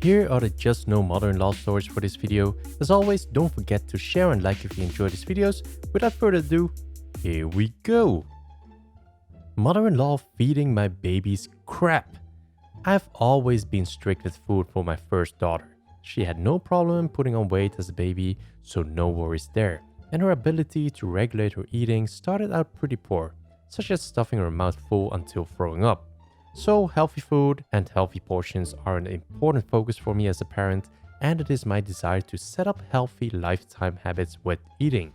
Here are the just no mother-in-law stories for this video. As always, don't forget to share and like if you enjoy these videos. Without further ado, here we go. Mother-in-law feeding my babies crap. I've always been strict with food for my first daughter. She had no problem putting on weight as a baby, so no worries there. And her ability to regulate her eating started out pretty poor, such as stuffing her mouth full until throwing up. So healthy food and healthy portions are an important focus for me as a parent, and it is my desire to set up healthy lifetime habits with eating.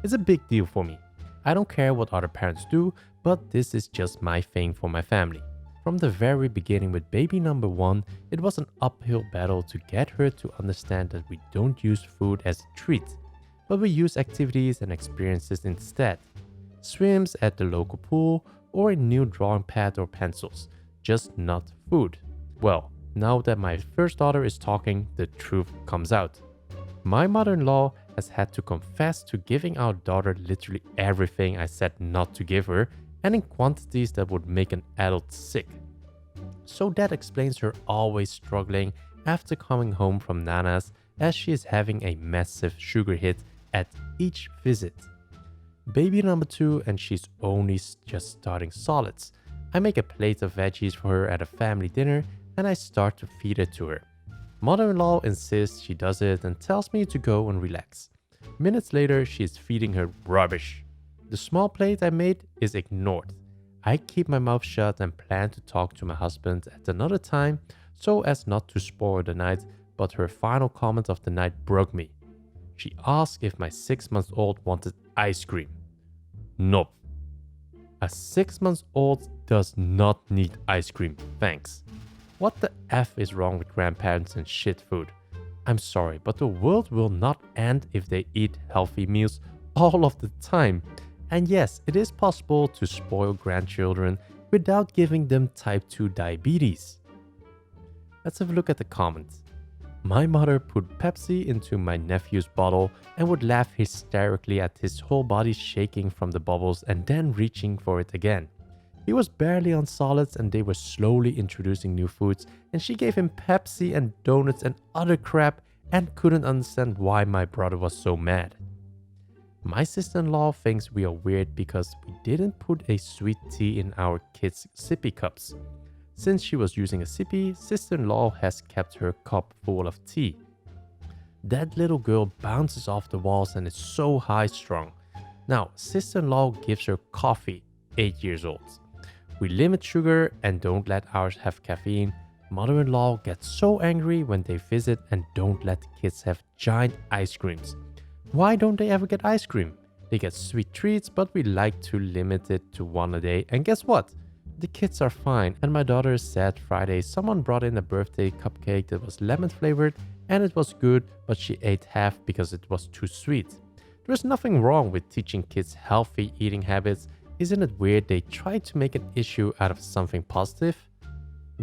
It's a big deal for me. I don't care what other parents do, but this is just my thing for my family. From the very beginning with baby number 1, it was an uphill battle to get her to understand that we don't use food as a treat, but we use activities and experiences instead. Swims at the local pool or a new drawing pad or pencils, just not food. Well, now that my first daughter is talking, the truth comes out. My mother-in-law has had to confess to giving our daughter literally everything I said not to give her, and in quantities that would make an adult sick. So that explains her always struggling after coming home from Nana's, as she is having a massive sugar hit at each visit. Baby number 2 and she's only just starting solids. I make a plate of veggies for her at a family dinner and I start to feed it to her. Mother-in-law insists she does it and tells me to go and relax. Minutes later, she is feeding her rubbish. The small plate I made is ignored. I keep my mouth shut and plan to talk to my husband at another time so as not to spoil the night, but her final comment of the night broke me. She asked if my 6-month-old wanted ice cream. Nope. A 6-month-old does not need ice cream, thanks. What the F is wrong with grandparents and shit food? I'm sorry, but the world will not end if they eat healthy meals all of the time. And yes, it is possible to spoil grandchildren without giving them type 2 diabetes. Let's have a look at the comments. My mother put Pepsi into my nephew's bottle and would laugh hysterically at his whole body shaking from the bubbles and then reaching for it again. He was barely on solids and they were slowly introducing new foods, and she gave him Pepsi and donuts and other crap and couldn't understand why my brother was so mad. My sister-in-law thinks we are weird because we didn't put a sweet tea in our kids' sippy cups. Since she was using a sippy, sister-in-law has kept her cup full of tea. That little girl bounces off the walls and is so high-strung. Now, sister-in-law gives her coffee, 8 years old. We limit sugar and don't let ours have caffeine. Mother-in-law gets so angry when they visit and don't let kids have giant ice creams. Why don't they ever get ice cream? They get sweet treats, but we like to limit it to 1 a day. And guess what? The kids are fine, and my daughter said Friday someone brought in a birthday cupcake that was lemon flavored and it was good, but she ate half because it was too sweet. There's nothing wrong with teaching kids healthy eating habits. Isn't it weird they try to make an issue out of something positive?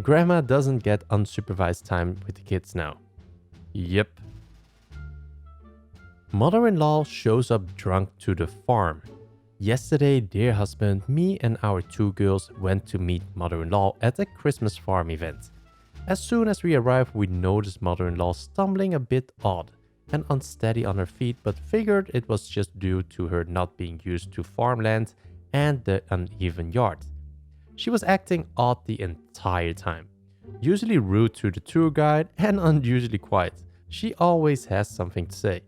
Grandma doesn't get unsupervised time with the kids now. Yep. Mother-in-law shows up drunk to the farm. Yesterday, dear husband, me and our 2 girls went to meet mother-in-law at a Christmas farm event. As soon as we arrived, we noticed mother-in-law stumbling a bit odd and unsteady on her feet, but figured it was just due to her not being used to farmland and the uneven yard. She was acting odd the entire time, usually rude to the tour guide and unusually quiet. She always has something to say.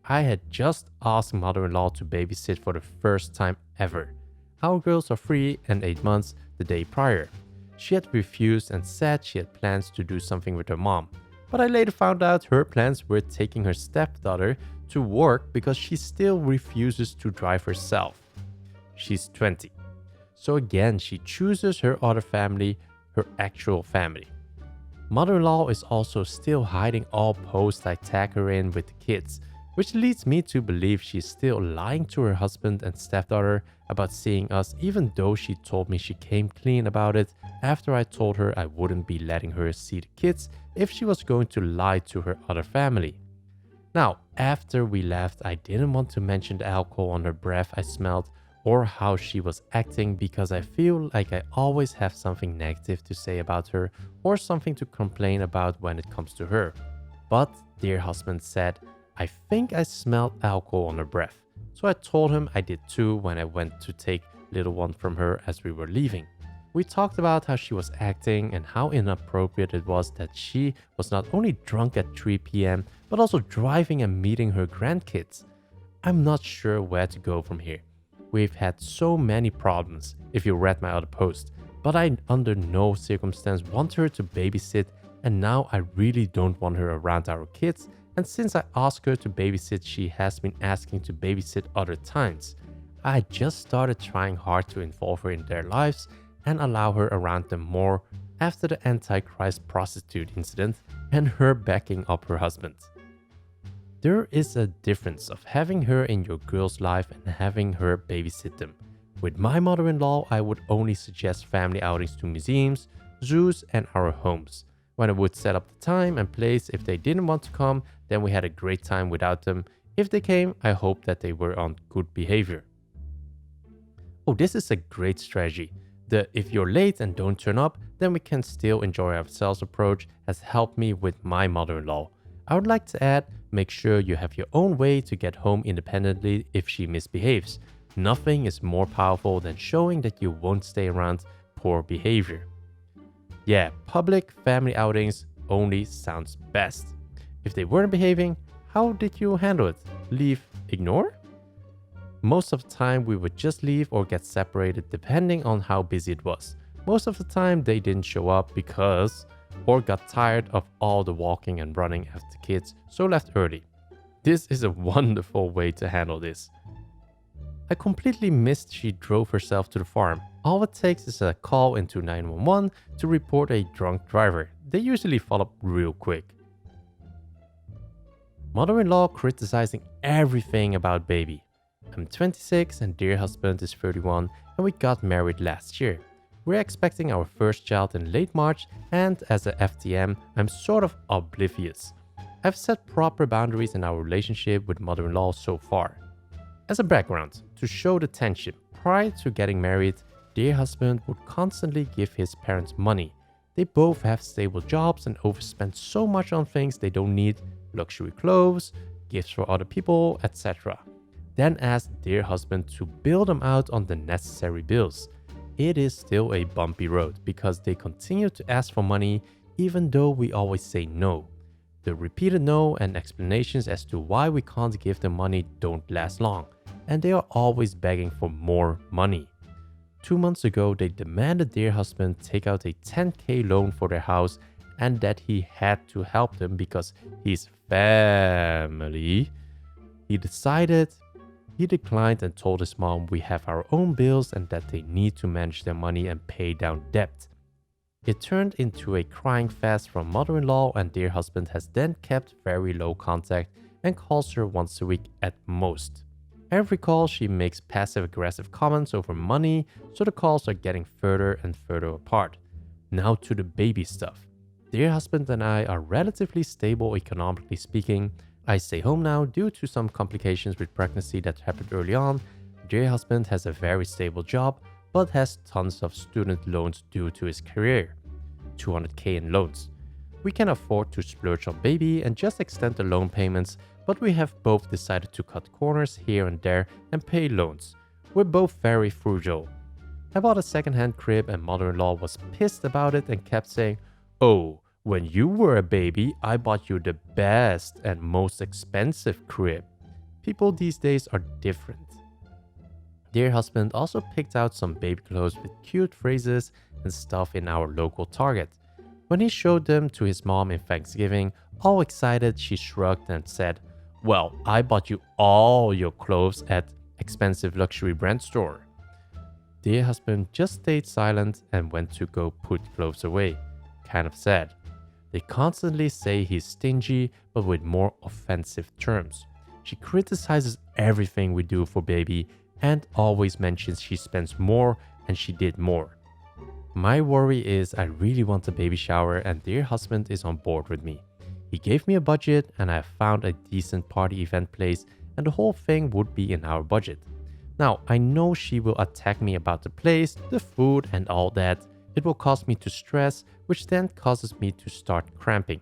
I had just asked mother-in-law to babysit for the first time ever. Our girls are 3 and 8 months the day prior. She had refused and said she had plans to do something with her mom. But I later found out her plans were taking her stepdaughter to work because she still refuses to drive herself. She's 20. So again, she chooses her other family, her actual family. Mother-in-law is also still hiding all posts I tag her in with the kids, which leads me to believe she's still lying to her husband and stepdaughter about seeing us, even though she told me she came clean about it after I told her I wouldn't be letting her see the kids if she was going to lie to her other family. Now, after we left, I didn't want to mention the alcohol on her breath I smelled or how she was acting because I feel like I always have something negative to say about her or something to complain about when it comes to her. But dear husband said, I think I smelled alcohol on her breath. So I told him I did too when I went to take little one from her as we were leaving. We talked about how she was acting and how inappropriate it was that she was not only drunk at 3 p.m. but also driving and meeting her grandkids. I'm not sure where to go from here. We've had so many problems, if you read my other post, but I under no circumstance want her to babysit, and now I really don't want her around our kids, and since I asked her to babysit, she has been asking to babysit other times. I just started trying hard to involve her in their lives and allow her around them more after the Antichrist prostitute incident and her backing up her husband. There is a difference of having her in your girl's life and having her babysit them. With my mother-in-law, I would only suggest family outings to museums, zoos, and our homes. When I would set up the time and place, if they didn't want to come, then we had a great time without them. If they came, I hope that they were on good behavior. Oh, this is a great strategy. The if you're late and don't turn up, then we can still enjoy ourselves approach has helped me with my mother-in-law. I would like to add, make sure you have your own way to get home independently if she misbehaves. Nothing is more powerful than showing that you won't stay around poor behavior. Yeah, public family outings only sounds best. If they weren't behaving, how did you handle it? Leave, ignore? Most of the time we would just leave or get separated depending on how busy it was. Most of the time they didn't show up because or got tired of all the walking and running after kids, so left early. This is a wonderful way to handle this. I completely missed she drove herself to the farm. All it takes is a call into 911 to report a drunk driver. They usually follow up real quick. Mother-in-law criticizing everything about baby. I'm 26 and dear husband is 31 and we got married last year. We're expecting our first child in late March, and as a FTM, I'm sort of oblivious. I've set proper boundaries in our relationship with mother-in-law so far. As a background, to show the tension, prior to getting married, dear husband would constantly give his parents money. They both have stable jobs and overspend so much on things they don't need, luxury clothes, gifts for other people, etc. Then asked dear husband to bail them out on the necessary bills. It is still a bumpy road because they continue to ask for money even though we always say no. The repeated no and explanations as to why we can't give them money don't last long, and they are always begging for more money. 2 months ago, they demanded their husband take out a 10k loan for their house and that he had to help them because he's family. He declined and told his mom we have our own bills and that they need to manage their money and pay down debt. It turned into a crying fest from mother-in-law, and dear husband has then kept very low contact and calls her once a week at most. Every call she makes passive-aggressive comments over money, so the calls are getting further and further apart. Now to the baby stuff. Dear husband and I are relatively stable economically speaking. I stay home now due to some complications with pregnancy that happened early on. Dear husband has a very stable job, but has tons of student loans due to his career. 200k in loans. We can afford to splurge on baby and just extend the loan payments, but we have both decided to cut corners here and there and pay loans. We're both very frugal. I bought a second-hand crib and mother-in-law was pissed about it and kept saying, "Oh, when you were a baby, I bought you the best and most expensive crib." People these days are different. Dear husband also picked out some baby clothes with cute phrases and stuff in our local Target. When he showed them to his mom in Thanksgiving, all excited, she shrugged and said, "Well, I bought you all your clothes at expensive luxury brand store." Dear husband just stayed silent and went to go put clothes away. Kind of sad. They constantly say he's stingy, but with more offensive terms. She criticizes everything we do for baby and always mentions she spends more and she did more. My worry is I really want a baby shower and dear husband is on board with me. He gave me a budget and I have found a decent party event place and the whole thing would be in our budget. Now, I know she will attack me about the place, the food, and all that. It will cause me to stress, which then causes me to start cramping.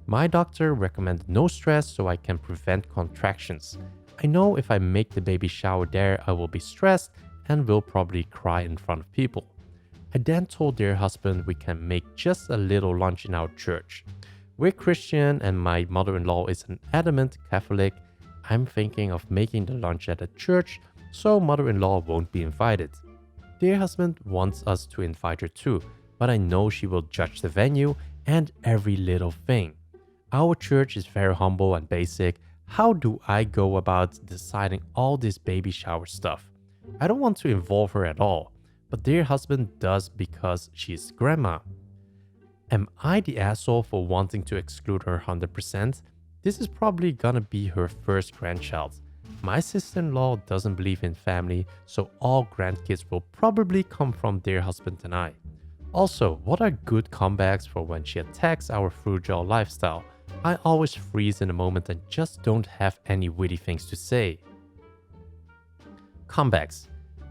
My doctor recommended no stress so I can prevent contractions. I know if I make the baby shower there, I will be stressed and will probably cry in front of people. I then told their husband we can make just a little lunch in our church. We're Christian and my mother-in-law is an adamant Catholic. I'm thinking of making the lunch at a church so mother-in-law won't be invited. Dear husband wants us to invite her too, but I know she will judge the venue and every little thing. Our church is very humble and basic. How do I go about deciding all this baby shower stuff? I don't want to involve her at all, but dear husband does because she's grandma. Am I the asshole for wanting to exclude her 100%? This is probably gonna be her first grandchild. My sister-in-law doesn't believe in family, so all grandkids will probably come from their husband and I. Also, what are good comebacks for when she attacks our frugal lifestyle? I always freeze in a moment and just don't have any witty things to say. Comebacks.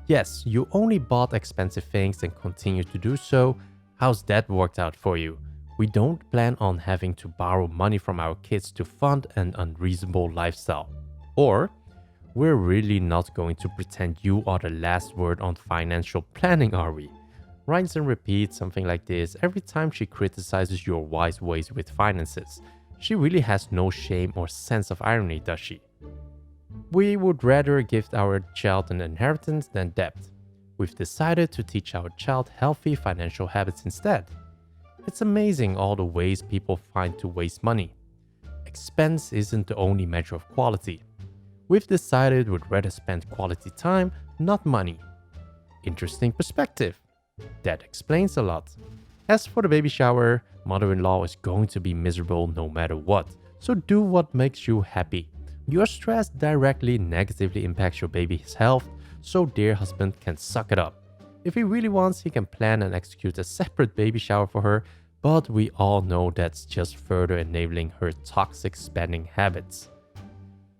Yes, you only bought expensive things and continue to do so. How's that worked out for you? We don't plan on having to borrow money from our kids to fund an unreasonable lifestyle. Or, we're really not going to pretend you are the last word on financial planning, are we? Rinse and repeat something like this every time she criticizes your wise ways with finances. She really has no shame or sense of irony, does she? We would rather give our child an inheritance than debt. We've decided to teach our child healthy financial habits instead. It's amazing all the ways people find to waste money. Expense isn't the only measure of quality. We've decided we'd rather spend quality time, not money. Interesting perspective. That explains a lot. As for the baby shower, mother-in-law is going to be miserable no matter what, so do what makes you happy. Your stress directly negatively impacts your baby's health, so dear husband can suck it up. If he really wants, he can plan and execute a separate baby shower for her, but we all know that's just further enabling her toxic spending habits.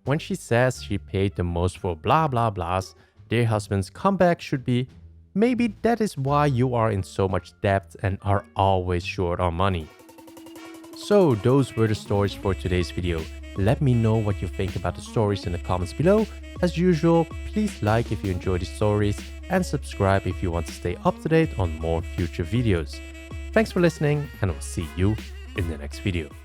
When she says she paid the most for blah blah blahs, dear husband's comeback should be, maybe that is why you are in so much debt and are always short on money. So those were the stories for today's video. Let me know what you think about the stories in the comments below. As usual, please like if you enjoy the stories and subscribe if you want to stay up to date on more future videos. Thanks for listening and I'll see you in the next video.